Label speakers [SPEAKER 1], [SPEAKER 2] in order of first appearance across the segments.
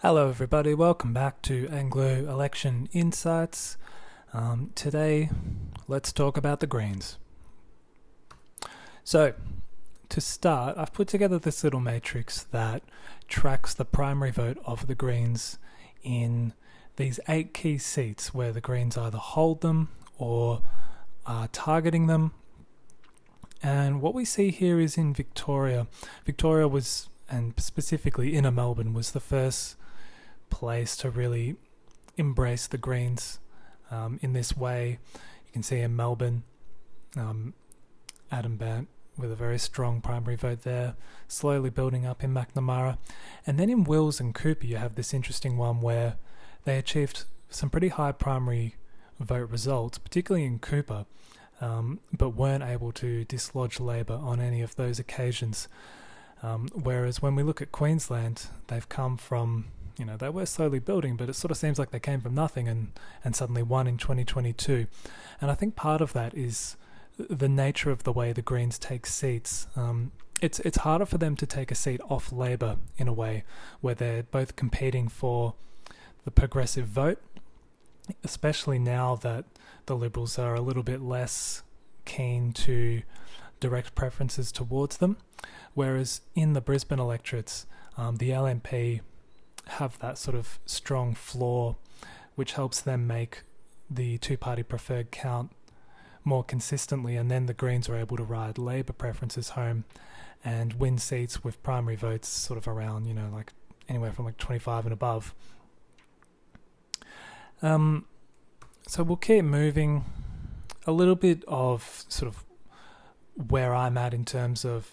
[SPEAKER 1] Hello, everybody. Welcome back to Anglo Election Insights. Today, let's talk about the Greens. So, to start, I've put together this little matrix that tracks the primary vote of the Greens in these 8 key seats where the Greens either hold them or are targeting them. And what we see here is in Victoria. Victoria was, and specifically inner Melbourne, was the first place to really embrace the Greens in this way. You can see in Melbourne, Adam Bant with a very strong primary vote there, slowly building up in Macnamara. And then in Wills and Cooper, you have this interesting one where they achieved some pretty high primary vote results, particularly in Cooper, but weren't able to dislodge Labor on any of those occasions. Whereas when we look at Queensland, they've come from, they were slowly building, but it sort of seems like they came from nothing and suddenly won in 2022. And I think part of that is the nature of the way the Greens take seats. It's harder for them to take a seat off Labor in a way where they're both competing for the progressive vote, especially now that the Liberals are a little bit less keen to direct preferences towards them. Whereas in the Brisbane electorates, the LNP have that sort of strong floor, which helps them make the two-party preferred count more consistently, and then the Greens are able to ride Labor preferences home and win seats with primary votes sort of around, like anywhere from like 25 and above. So we'll keep moving. A little bit of sort of where I'm at in terms of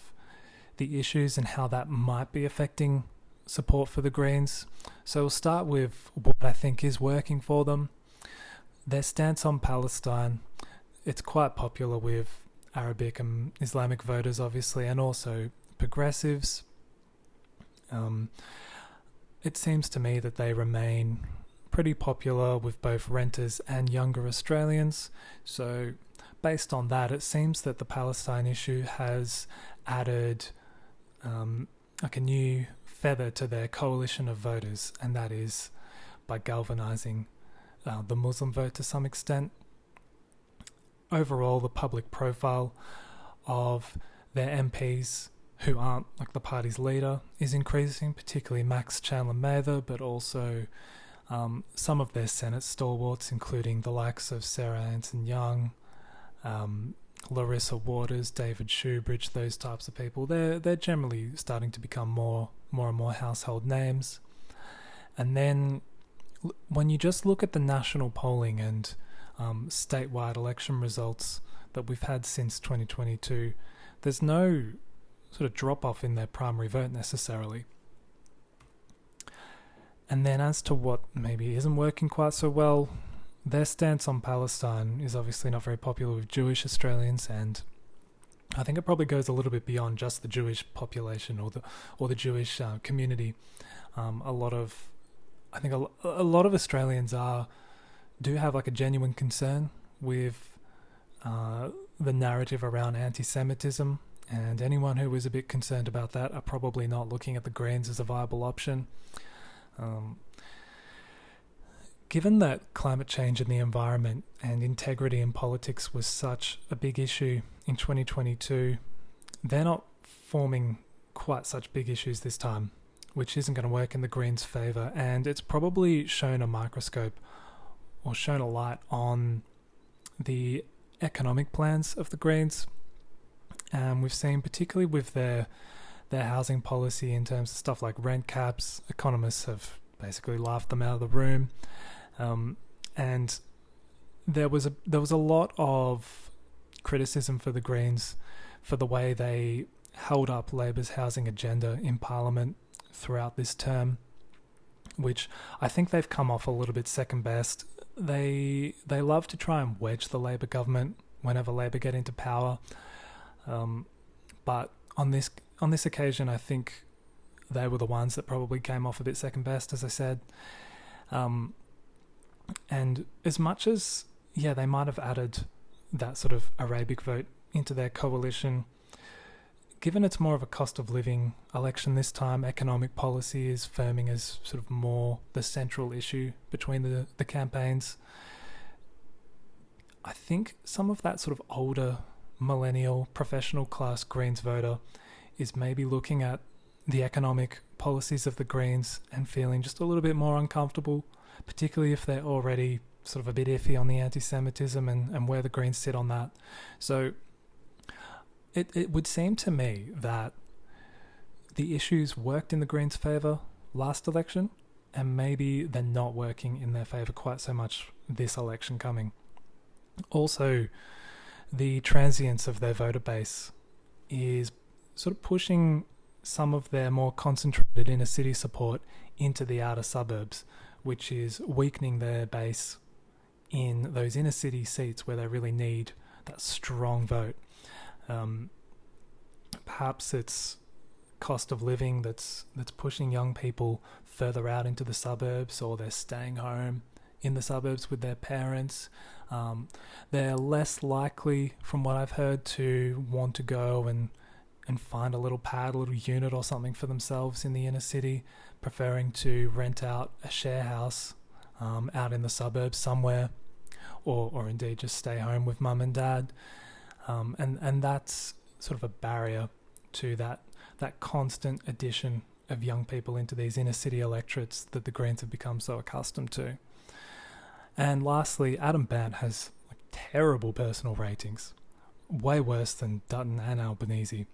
[SPEAKER 1] the issues and how that might be affecting support for the Greens. So we'll start with what I think is working for them. Their stance on Palestine. It's quite popular with Arabic and Islamic voters, obviously, and also progressives. It seems to me that they remain pretty popular with both renters and younger Australians. So based on that, it seems that the Palestine issue has added like a new feather to their coalition of voters, and that is by galvanising the Muslim vote to some extent. Overall, the public profile of their MPs who aren't like the party's leader is increasing, particularly Max Chandler-Mather, but also some of their Senate stalwarts, including the likes of Sarah Anson-Young, Larissa Waters, David Shoebridge, those types of people. They're generally starting to become more and more household names. And then when you just look at the national polling and statewide election results that we've had since 2022, there's no sort of drop-off in their primary vote necessarily. And then as to what maybe isn't working quite so well, their stance on Palestine is obviously not very popular with Jewish Australians, and I think it probably goes a little bit beyond just the Jewish population or the Jewish community. A lot of Australians do have like a genuine concern with the narrative around anti-Semitism, and anyone who is a bit concerned about that are probably not looking at the Greens as a viable option. Given that climate change in the environment and integrity in politics was such a big issue in 2022, they're not forming quite such big issues this time, which isn't going to work in the Greens' favour, and it's probably shown a microscope or shown a light on the economic plans of the Greens. We've seen, particularly with their housing policy in terms of stuff like rent caps, economists have basically laughed them out of the room. And there was a lot of criticism for the Greens for the way they held up Labor's housing agenda in Parliament throughout this term, which I think they've come off a little bit second best. They love to try and wedge the Labor government whenever Labor get into power, but on this occasion, I think they were the ones that probably came off a bit second best, as I said. And as much as, they might have added that sort of Arabic vote into their coalition, given it's more of a cost of living election this time, economic policy is firming as sort of more the central issue between the campaigns. I think some of that sort of older millennial professional class Greens voter is maybe looking at the economic policies of the Greens and feeling just a little bit more uncomfortable, particularly if they're already sort of a bit iffy on the anti-Semitism and where the Greens sit on that. So it would seem to me that the issues worked in the Greens' favour last election, and maybe they're not working in their favour quite so much this election coming. Also, the transience of their voter base is sort of pushing some of their more concentrated inner city support into the outer suburbs, which is weakening their base in those inner city seats where they really need that strong vote. Perhaps it's cost of living that's pushing young people further out into the suburbs, or they're staying home in the suburbs with their parents. They're less likely, from what I've heard, to want to go and find a little pad, a little unit or something for themselves in the inner city, preferring to rent out a share house out in the suburbs somewhere, or indeed just stay home with mum and dad. And that's sort of a barrier to that constant addition of young people into these inner city electorates that the Greens have become so accustomed to. And lastly, Adam Bandt has terrible personal ratings, way worse than Dutton and Albanese.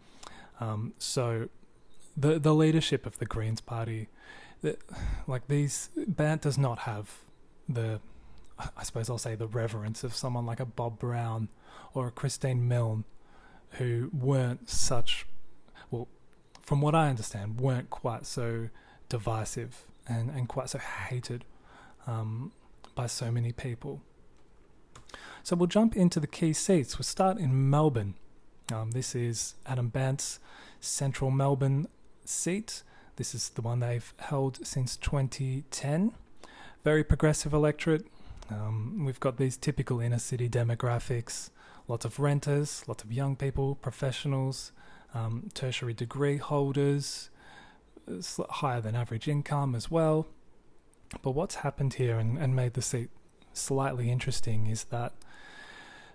[SPEAKER 1] So the leadership of the Greens party, Bandt does not have I suppose I'll say the reverence of someone like a Bob Brown or a Christine Milne, who weren't from what I understand, weren't quite so divisive and quite so hated by so many people. So we'll jump into the key seats. We'll start in Melbourne. This is Adam Bandt's central Melbourne seat. This is the one they've held since 2010. Very progressive electorate. We've got these typical inner city demographics, lots of renters, lots of young people, professionals, tertiary degree holders, higher than average income as well. But what's happened here and made the seat slightly interesting is that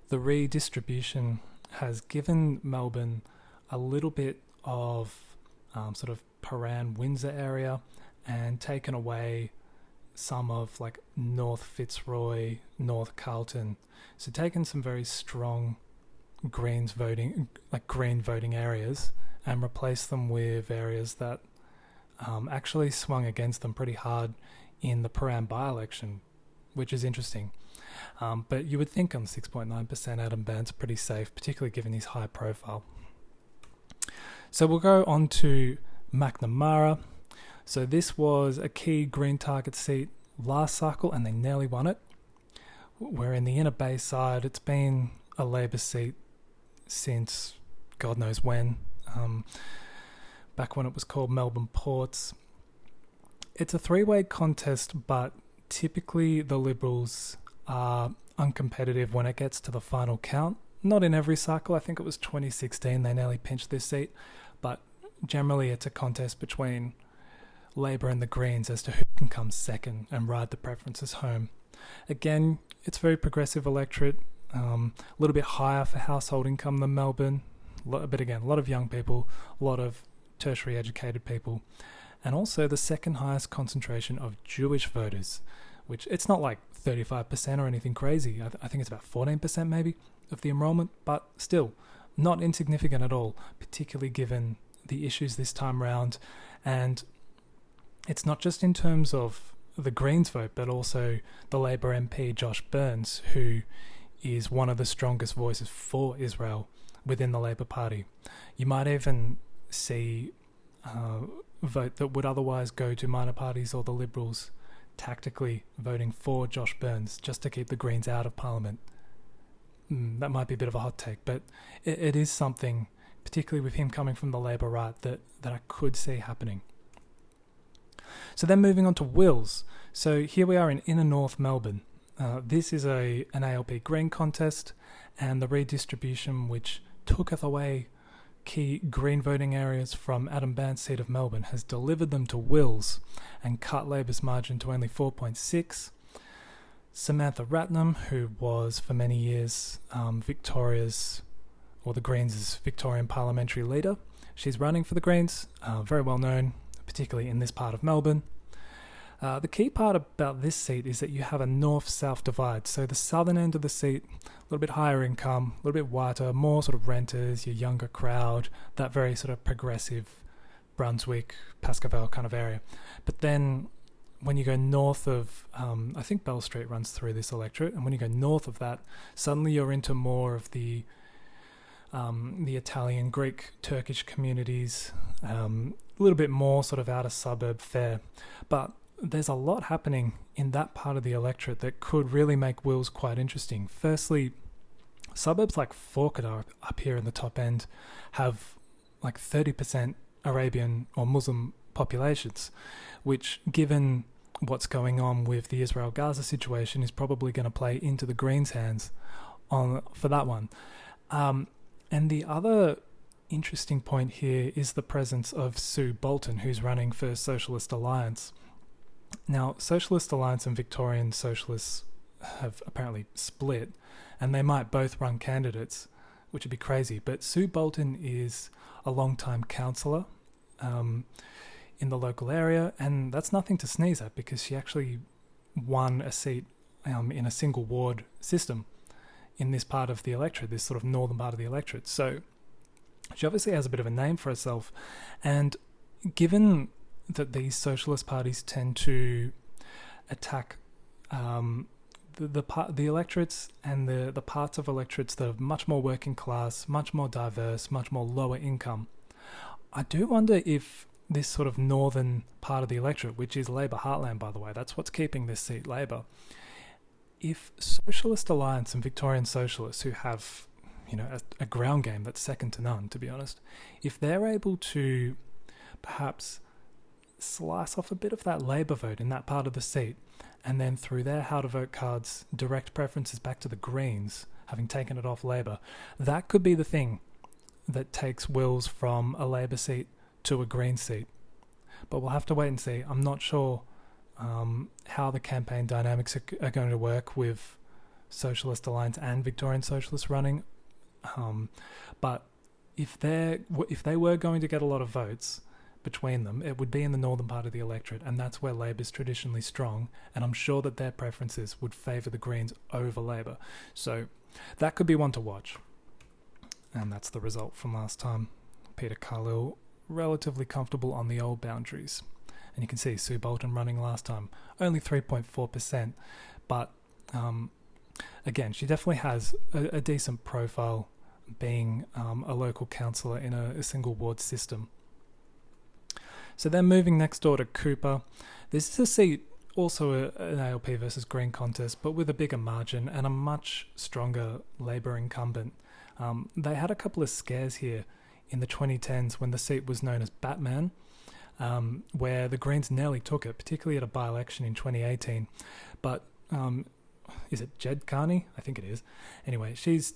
[SPEAKER 1] the redistribution has given Melbourne a little bit of sort of Paran-Windsor area and taken away some of like North Fitzroy, North Carlton. So taken some very strong green voting areas and replaced them with areas that actually swung against them pretty hard in the Paran by-election, which is interesting. But you would think on 6.9% Adam Bandt's pretty safe, particularly given his high profile. So we'll go on to McNamara. So this was a key Green target seat last cycle and they nearly won it. Where in the inner Bayside, it's been a Labor seat since God knows when, back when it was called Melbourne Ports. It's a three-way contest, but typically the Liberals are uncompetitive when it gets to the final count. Not in every cycle. I think it was 2016 they nearly pinched this seat, but generally it's a contest between Labor and the Greens as to who can come second and ride the preferences home. Again, it's very progressive electorate, a little bit higher for household income than Melbourne, but again, a lot of young people, a lot of tertiary educated people, and also the second highest concentration of Jewish voters, which it's not like 35% or anything crazy. I think it's about 14% maybe of the enrolment, but still not insignificant at all, particularly given the issues this time round. And it's not just in terms of the Greens vote, but also the Labor MP Josh Burns, who is one of the strongest voices for Israel within the Labor Party. You might even see vote that would otherwise go to minor parties or the Liberals tactically voting for Josh Burns just to keep the Greens out of Parliament. That might be a bit of a hot take, but it is something, particularly with him coming from the Labor right, that I could see happening. So then moving on to Wills. So here we are in inner North Melbourne. This is an ALP Green contest, and the redistribution which tooketh away key Green voting areas from Adam Band's seat of Melbourne, has delivered them to Wills and cut Labor's margin to only 4.6. Samantha Ratnam, who was for many years the Greens' Victorian parliamentary leader, she's running for the Greens, very well known, particularly in this part of Melbourne. The key part about this seat is that you have a north-south divide. So the southern end of the seat, a little bit higher income, a little bit whiter, more sort of renters, your younger crowd, that very sort of progressive Brunswick, Pascoe kind of area. But then when you go north of, I think Bell Street runs through this electorate, and when you go north of that, suddenly you're into more of the Italian, Greek, Turkish communities, a little bit more sort of outer suburb fare. But there's a lot happening in that part of the electorate that could really make Wills quite interesting. Firstly, suburbs like Forketa up here in the top end have like 30% Arabian or Muslim populations, which, given what's going on with the Israel-Gaza situation, is probably going to play into the Greens' hands for that one. And the other interesting point here is the presence of Sue Bolton, who's running for Socialist Alliance. Now, Socialist Alliance and Victorian Socialists have apparently split, and they might both run candidates, which would be crazy. But Sue Bolton is a long-time councillor in the local area, and that's nothing to sneeze at, because she actually won a seat in a single ward system in this part of the electorate, this sort of northern part of the electorate. So she obviously has a bit of a name for herself, and given that these socialist parties tend to attack the electorates and the parts of electorates that are much more working class, much more diverse, much more lower income, I do wonder if this sort of northern part of the electorate, which is Labor heartland, by the way, that's what's keeping this seat Labor, if Socialist Alliance and Victorian Socialists, who have, a ground game that's second to none, to be honest, if they're able to perhaps slice off a bit of that Labor vote in that part of the seat, and then through their how to vote cards direct preferences back to the Greens, having taken it off Labor, that could be the thing that takes Wills from a Labor seat to a Green seat. But we'll have to wait and see. I'm not sure how the campaign dynamics are going to work with Socialist Alliance and Victorian Socialists running. But if they were going to get a lot of votes between them, it would be in the northern part of the electorate, and that's where Labor's traditionally strong, and I'm sure that their preferences would favour the Greens over Labor. So that could be one to watch. And that's the result from last time. Peter Carlile relatively comfortable on the old boundaries. And you can see Sue Bolton running last time, only 3.4%. But again, she definitely has a decent profile, being a local councillor in a single ward system. So then moving next door to Cooper. This is a seat, also an ALP versus Green contest, but with a bigger margin and a much stronger Labor incumbent. They had a couple of scares here in the 2010s when the seat was known as Batman, where the Greens nearly took it, particularly at a by-election in 2018. But is it Jed Carney? I think it is. Anyway, she's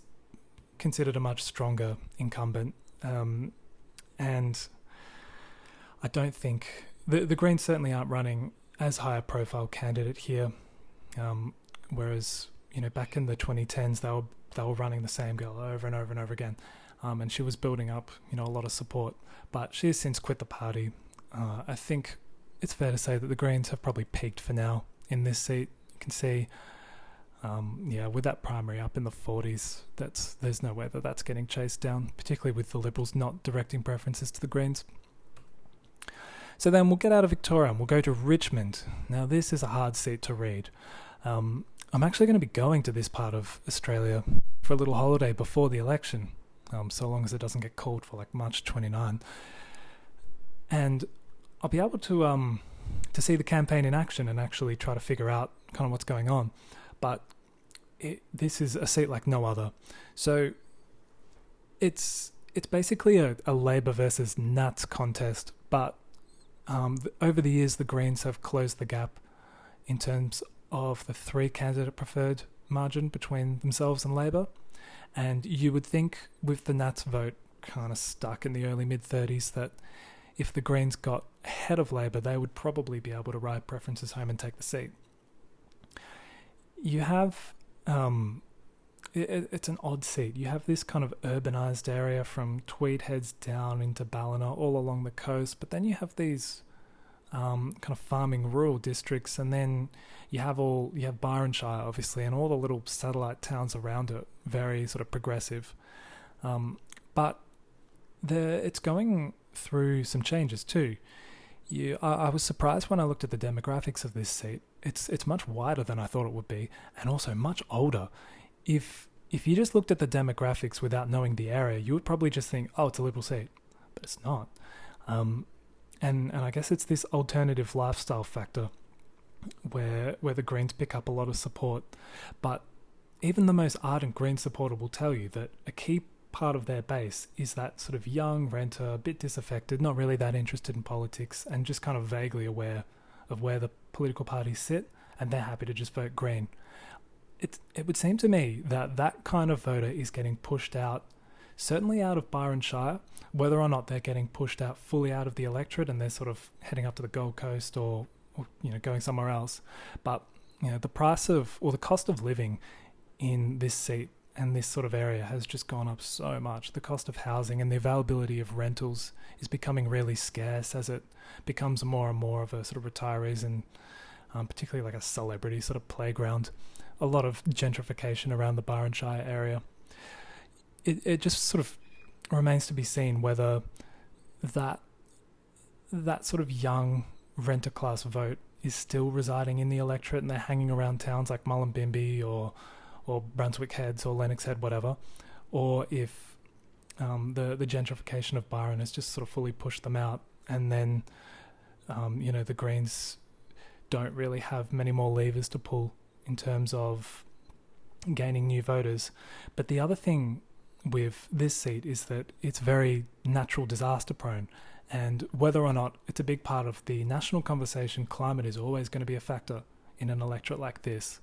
[SPEAKER 1] considered a much stronger incumbent, and I don't think the Greens certainly aren't running as high a profile candidate here, whereas back in the 2010s they were running the same girl over and over and over again, and she was building up a lot of support, but she has since quit the party. I think it's fair to say that the Greens have probably peaked for now in this seat. You can see with that primary up in the 40s, there's no way that's getting chased down, particularly with the Liberals not directing preferences to the Greens. So then we'll get out of Victoria and we'll go to Richmond. Now this is a hard seat to read. I'm actually going to be going to this part of Australia for a little holiday before the election, so long as it doesn't get called for like March 29. And I'll be able to see the campaign in action and actually try to figure out kind of what's going on. But this is a seat like no other. So it's basically a Labor versus Nats contest, but over the years the Greens have closed the gap in terms of the 3 candidate preferred margin between themselves and Labor. And you would think with the Nats vote kind of stuck in the early mid-30s that if the Greens got ahead of Labor, they would probably be able to ride preferences home and take the seat. You have, it's an odd seat. You have this kind of urbanised area from Tweed Heads down into Ballina, all along the coast, but then you have these kind of farming rural districts, and then you have Byron Shire, obviously, and all the little satellite towns around it, very sort of progressive. But it's going through some changes too. I was surprised when I looked at the demographics of this seat. It's much wider than I thought it would be, and also much older. If you just looked at the demographics without knowing the area, you would probably just think, oh, it's a Liberal seat, but it's not. And I guess it's this alternative lifestyle factor where the Greens pick up a lot of support. But even the most ardent Green supporter will tell you that a key part of their base is that sort of young renter, a bit disaffected, not really that interested in politics, and just kind of vaguely aware of where the political parties sit, and they're happy to just vote Green. It would seem to me that kind of voter is getting pushed out, certainly out of Byron Shire. Whether or not they're getting pushed out fully out of the electorate and they're sort of heading up to the Gold Coast or going somewhere else. But the price of, or the cost of living in this seat and this sort of area has just gone up so much. The cost of housing and the availability of rentals is becoming really scarce as it becomes more and more of a sort of retirees and particularly like a celebrity sort of playground. A lot of gentrification around the Byron Shire area. It just sort of remains to be seen whether that sort of young renter class vote is still residing in the electorate and they're hanging around towns like Mullumbimby or Brunswick Heads or Lennox Head, whatever, or if the gentrification of Byron has just sort of fully pushed them out, and then the Greens don't really have many more levers to pull in terms of gaining new voters. But the other thing with this seat is that it's very natural disaster prone, and whether or not it's a big part of the national conversation, climate is always going to be a factor in an electorate like this,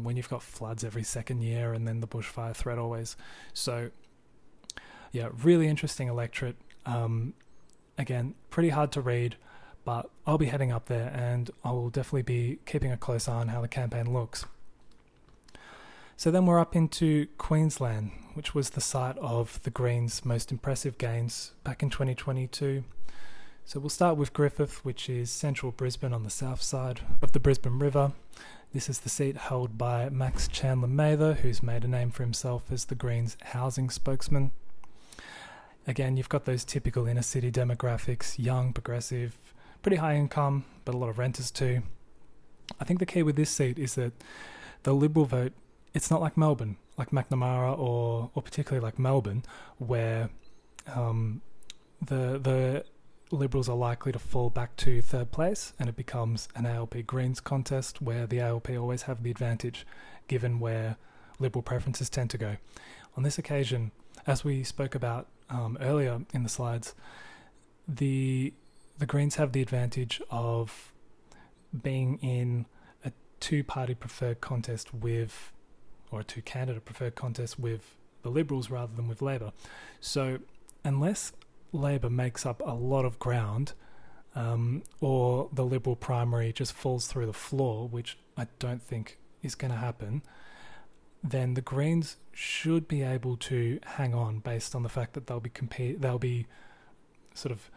[SPEAKER 1] when you've got floods every second year and then the bushfire threat always. So yeah, really interesting electorate. Again, pretty hard to read, but I'll be heading up there and I will definitely be keeping a close eye on how the campaign looks. So then we're up into Queensland, which was the site of the Greens' most impressive gains back in 2022. So we'll start with Griffith, which is central Brisbane on the south side of the Brisbane River. This is the seat held by Max Chandler Mather, who's made a name for himself as the Greens' housing spokesman. Again, you've got those typical inner city demographics, young, progressive, pretty high income, but a lot of renters too. I think the key with this seat is that the Liberal vote, it's not like Melbourne, like McNamara or particularly like Melbourne, where the Liberals are likely to fall back to third place and it becomes an ALP Greens contest where the ALP always have the advantage given where Liberal preferences tend to go. On this occasion, as we spoke about earlier in the slides, the Greens have the advantage of being in a two-party preferred contest with, or a two-candidate preferred contest with the Liberals rather than with Labor. So unless Labor makes up a lot of ground, or the Liberal primary just falls through the floor, which I don't think is going to happen, then the Greens should be able to hang on based on the fact that they'll be sort of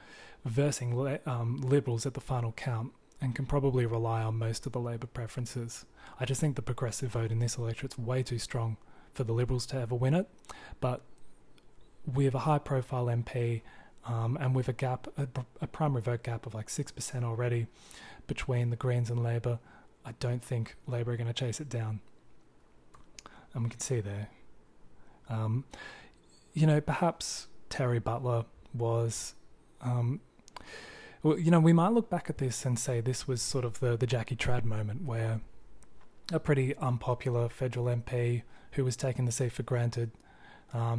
[SPEAKER 1] versing Liberals at the final count and can probably rely on most of the Labor preferences. I just think the progressive vote in this electorate's way too strong for the Liberals to ever win it, but with a high-profile MP and with a gap, a primary vote gap of like 6% already between the Greens and Labor, I don't think Labor are going to chase it down. And we can see there. Perhaps Terry Butler was... we might look back at this and say this was sort of the Jackie Trad moment where a pretty unpopular federal MP who was taking the seat for granted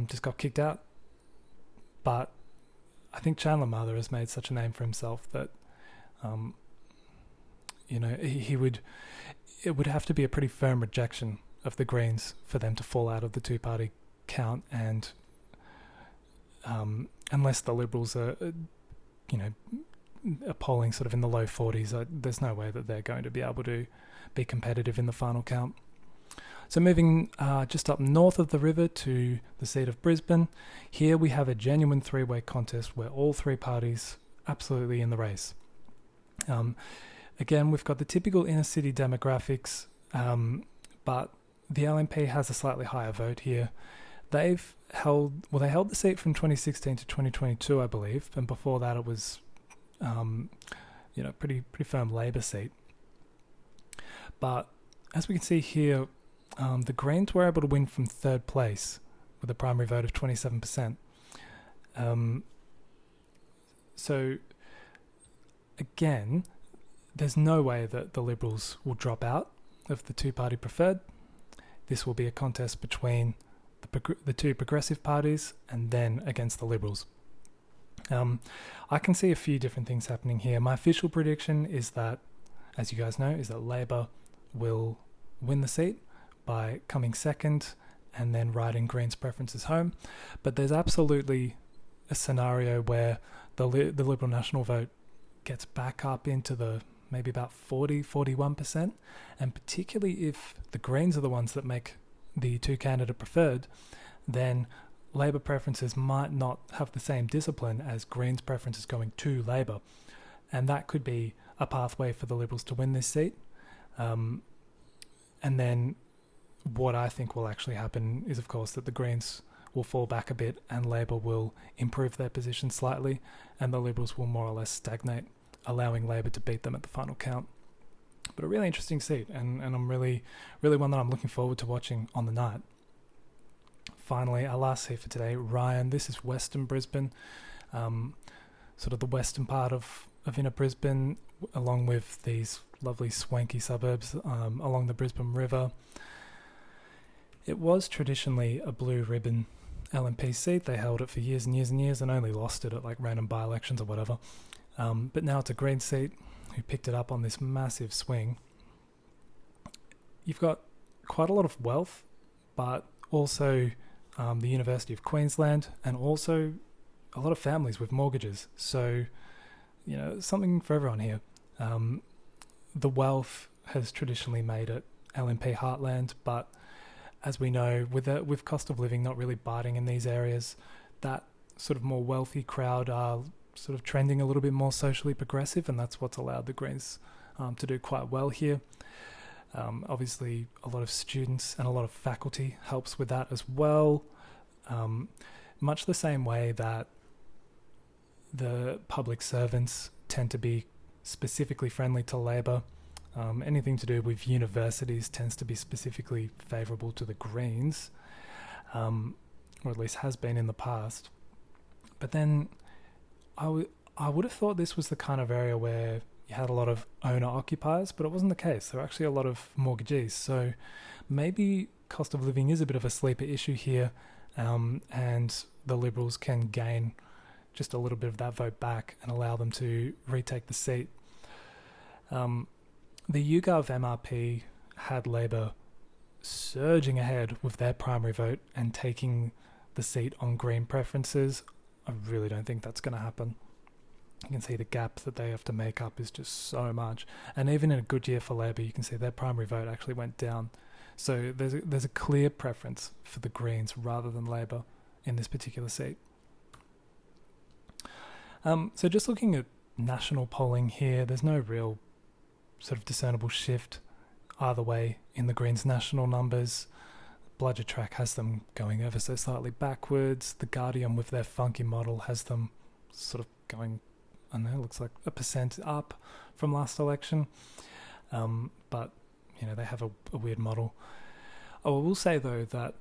[SPEAKER 1] just got kicked out. But I think Chandler Mather has made such a name for himself that, it would have to be a pretty firm rejection of the Greens for them to fall out of the two-party count and unless the Liberals are polling sort of in the low 40s, there's no way that they're going to be able to be competitive in the final count. So moving just up north of the river to the seat of Brisbane, here we have a genuine three-way contest where all three parties absolutely in the race. Again, we've got the typical inner city demographics, but the LNP has a slightly higher vote here. They held the seat from 2016 to 2022, I believe, and before that it was, pretty firm Labor seat. But as we can see here, the Greens were able to win from third place with a primary vote of 27%. So again, there's no way that the Liberals will drop out of the two-party preferred. This will be a contest between the two progressive parties and then against the Liberals. I can see a few different things happening here. My official prediction is that, as you guys know, is that Labor will win the seat by coming second and then riding Greens' preferences home. But there's absolutely a scenario where the Liberal National vote gets back up into the maybe about 40-41%, and particularly if the Greens are the ones that make the two candidate preferred, then Labor preferences might not have the same discipline as Greens preferences going to Labor, and that could be a pathway for the Liberals to win this seat. And then what I think will actually happen is, of course, that the Greens will fall back a bit and Labor will improve their position slightly, and the Liberals will more or less stagnate, allowing Labor to beat them at the final count. But a really interesting seat, and I'm really one that I'm looking forward to watching on the night. Finally, our last seat for today, Ryan. This is Western Brisbane, sort of the western part of inner Brisbane, along with these lovely swanky suburbs along the Brisbane River. It was traditionally a blue ribbon LNP seat. They held it for years and years and years and only lost it at like random by-elections or whatever. But now it's a Green seat who picked it up on this massive swing. You've got quite a lot of wealth, but also the University of Queensland, and also a lot of families with mortgages. So, something for everyone here. The wealth has traditionally made it LNP heartland, but as we know, with cost of living not really biting in these areas, that sort of more wealthy crowd are sort of trending a little bit more socially progressive, and that's what's allowed the Greens to do quite well here. Obviously, a lot of students and a lot of faculty helps with that as well. Much the same way that the public servants tend to be specifically friendly to Labor. Anything to do with universities tends to be specifically favourable to the Greens, or at least has been in the past. But then I would have thought this was the kind of area where you had a lot of owner-occupiers, but it wasn't the case. There were actually a lot of mortgagees. So maybe cost of living is a bit of a sleeper issue here, and the Liberals can gain just a little bit of that vote back and allow them to retake the seat. The YouGov MRP had Labor surging ahead with their primary vote and taking the seat on Green preferences. I really don't think that's going to happen. You can see the gap that they have to make up is just so much. And even in a good year for Labor, you can see their primary vote actually went down. So there's a clear preference for the Greens rather than Labor in this particular seat. So just looking at national polling here, there's no real sort of discernible shift either way in the Greens' national numbers. Bludger Track has them going ever so slightly backwards. The Guardian with their funky model has them sort of going, I don't know, looks like 1% up from last election. But, they have a weird model. Oh, I will say though that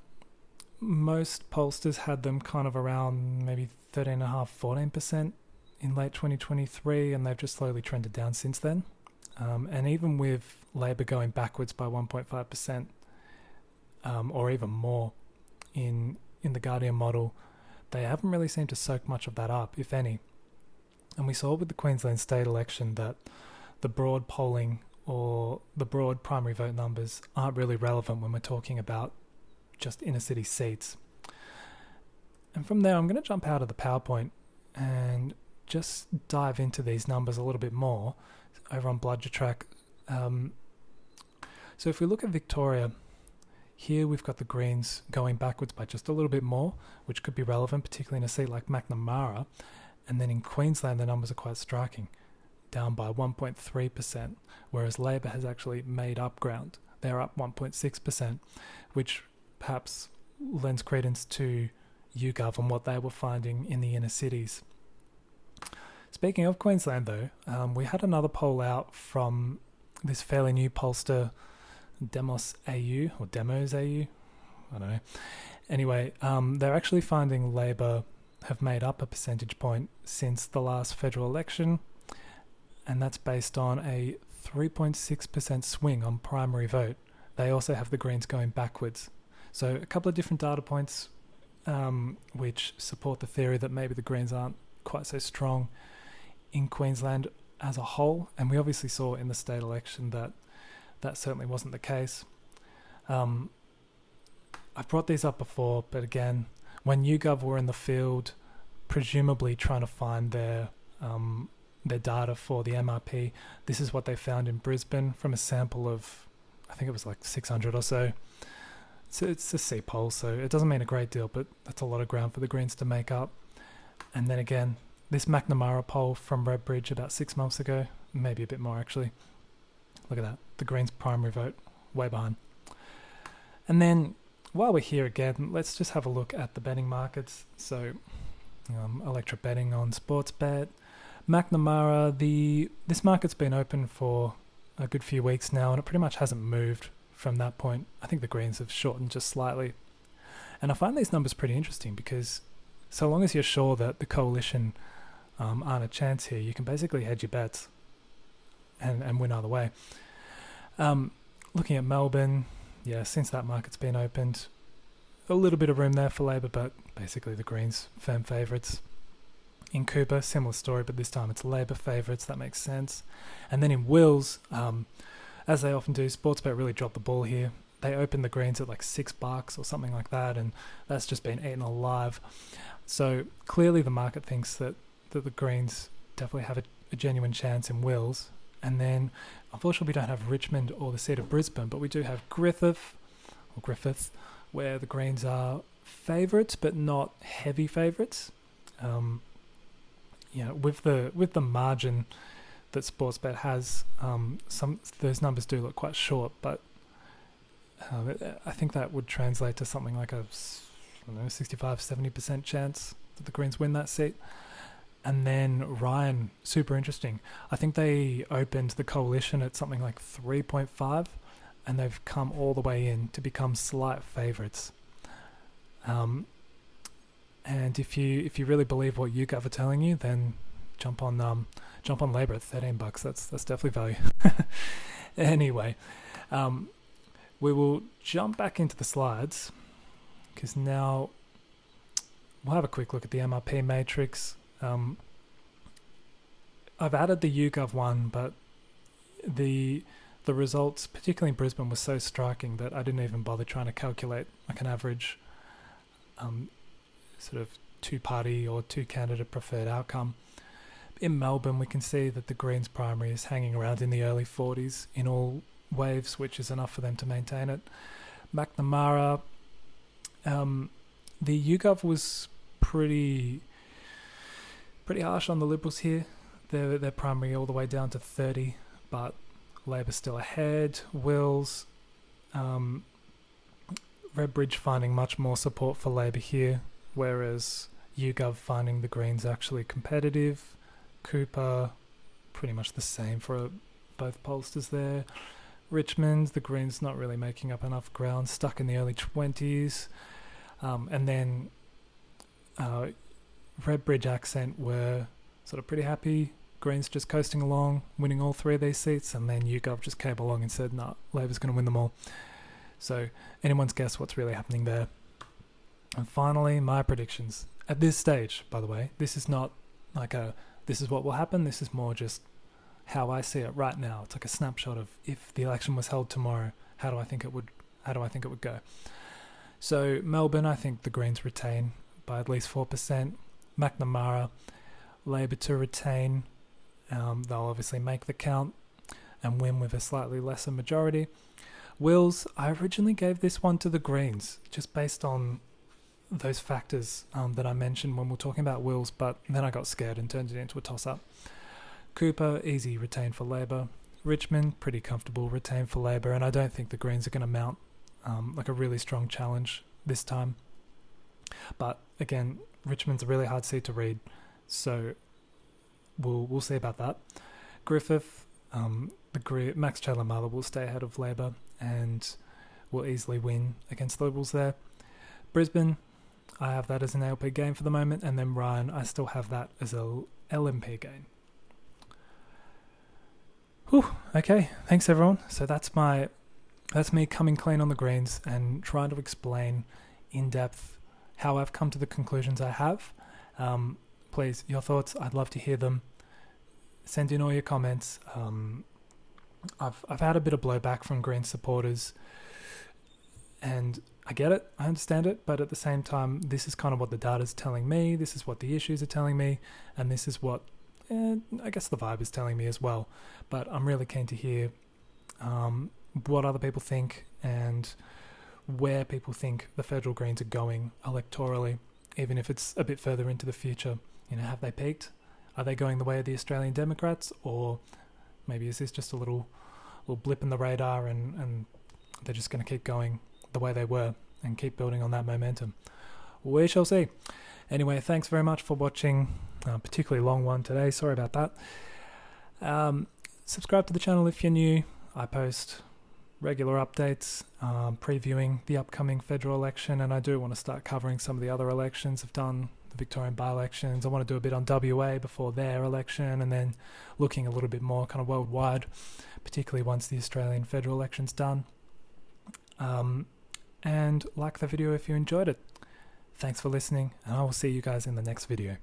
[SPEAKER 1] most pollsters had them kind of around maybe 13.5-14% in late 2023, and they've just slowly trended down since then. And even with Labor going backwards by 1.5%, or even more in the Guardian model, they haven't really seemed to soak much of that up, if any. And we saw with the Queensland state election that the broad polling or the broad primary vote numbers aren't really relevant when we're talking about just inner city seats. And from there, I'm going to jump out of the PowerPoint and just dive into these numbers a little bit more over on Bludger Track. So if we look at Victoria, here we've got the Greens going backwards by just a little bit more, which could be relevant, particularly in a seat like Macnamara. And then in Queensland, the numbers are quite striking, down by 1.3%, whereas Labor has actually made up ground. They're up 1.6%, which perhaps lends credence to YouGov and what they were finding in the inner cities. Speaking of Queensland, though, we had another poll out from this fairly new pollster, Demos AU, or Demos AU, I don't know. Anyway, they're actually finding Labor have made up a percentage point since the last federal election, and that's based on a 3.6% swing on primary vote. They also have the Greens going backwards. So a couple of different data points which support the theory that maybe the Greens aren't quite so strong in Queensland as a whole, and we obviously saw in the state election that that certainly wasn't the case. I've brought these up before, but again, when YouGov were in the field, presumably trying to find their data for the MRP, this is what they found in Brisbane from a sample of, I think it was like 600 or so. So it's a C poll, so it doesn't mean a great deal, but that's a lot of ground for the Greens to make up. And then again, this Macnamara poll from Redbridge about 6 months ago, maybe a bit more actually. Look at that, the Greens primary vote, way behind. And then, while we're here again, let's just have a look at the betting markets. So, electric betting on Sportsbet. Macnamara, this market's been open for a good few weeks now, and it pretty much hasn't moved from that point. I think the Greens have shortened just slightly. And I find these numbers pretty interesting because so long as you're sure that the coalition aren't a chance here, you can basically hedge your bets and win either way. Looking at Melbourne, yeah, since that market's been opened, a little bit of room there for Labor, but basically the Greens firm favourites. In Cooper, similar story, but this time it's Labor favourites. That makes sense. And then in Wills, as they often do, Sportsbet really dropped the ball here. They opened the Greens at like $6 or something like that, and that's just been eaten alive. So clearly the market thinks that the Greens definitely have a genuine chance in Wills. And then, unfortunately, we don't have Richmond or the seat of Brisbane, but we do have Griffith, where the Greens are favourites, but not heavy favourites. With the margin that Sportsbet has, those numbers do look quite short, but I think that would translate to something like a 65-70% chance that the Greens win that seat. And then Ryan, super interesting. I think they opened the coalition at something like 3.5, and they've come all the way in to become slight favourites. And if you really believe what YouGov are telling you, then jump on Labor at $13. That's definitely value. Anyway, we will jump back into the slides because now we'll have a quick look at the MRP matrix. I've added the YouGov one, but the results, particularly in Brisbane, were so striking that I didn't even bother trying to calculate like an average sort of two-party or two-candidate preferred outcome. In Melbourne, we can see that the Greens primary is hanging around in the early 40s in all waves, which is enough for them to maintain it. Macnamara, the YouGov was pretty harsh on the Liberals here. Their primary all the way down to 30, but Labor's still ahead. Wills, Redbridge finding much more support for Labor here, whereas YouGov finding the Greens actually competitive. Cooper, pretty much the same for both pollsters there. Richmond, the Greens not really making up enough ground, stuck in the early 20s. And then Redbridge Accent were sort of pretty happy. Greens just coasting along, winning all three of these seats, and then YouGov just came along and said, "No, Labor's going to win them all." So anyone's guess what's really happening there. And finally, my predictions. At this stage, by the way, this is not like this is what will happen. This is more just how I see it right now. It's like a snapshot of if the election was held tomorrow, how do I think it would go? So Melbourne, I think the Greens retain by at least 4%. McNamara, Labor to retain. They'll obviously make the count and win with a slightly lesser majority. Wills, I originally gave this one to the Greens, just based on those factors that I mentioned when we were talking about Wills, but then I got scared and turned it into a toss-up. Cooper, easy retain for Labor. Richmond, pretty comfortable retain for Labor, and I don't think the Greens are going to mount like a really strong challenge this time. But again, Richmond's a really hard seat to read, so we'll see about that. Griffith, Max Chandler will stay ahead of Labor and will easily win against the Liberals there. Brisbane, I have that as an ALP gain for the moment, and then Ryan, I still have that as a LNP gain. Whew, okay, thanks everyone. So that's me coming clean on the Greens and trying to explain in depth how I've come to the conclusions I have. Please, your thoughts, I'd love to hear them. Send in all your comments. I've had a bit of blowback from Green supporters, and I get it, I understand it, but at the same time, this is kind of what the data's telling me, this is what the issues are telling me, and this is what I guess the vibe is telling me as well. But I'm really keen to hear what other people think and where people think the federal Greens are going electorally, even if it's a bit further into the future. You know, have they peaked? Are they going the way of the Australian Democrats, or maybe is this just a little blip in the radar and they're just going to keep going the way they were and keep building on that momentum? We shall see. Anyway, thanks very much for watching, particularly long one today, sorry about that. Subscribe to the channel if you're new. I post regular updates previewing the upcoming federal election, and I do want to start covering some of the other elections. I've done the Victorian by-elections. I want to do a bit on WA before their election, and then looking a little bit more kind of worldwide, particularly once the Australian federal election's done. And like the video if you enjoyed it. Thanks for listening, and I will see you guys in the next video.